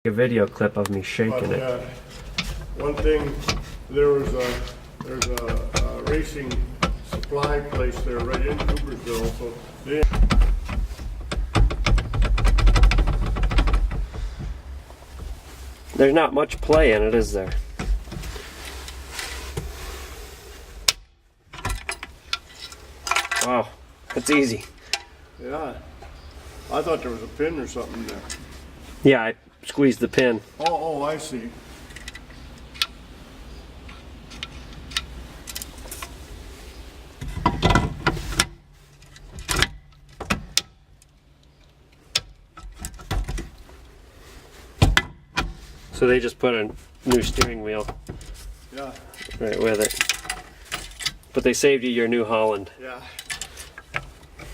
A video clip of me shaking it. One thing, there's a racing supply place there right in Coopersville, so they There's not much play in it, is there? Wow, that's easy. yeah. I thought there was a pin or something there. Yeah, I squeezed the pin. Oh, I see. So they just put a new steering wheel Yeah, right with it. But they saved you your New Holland. yeah.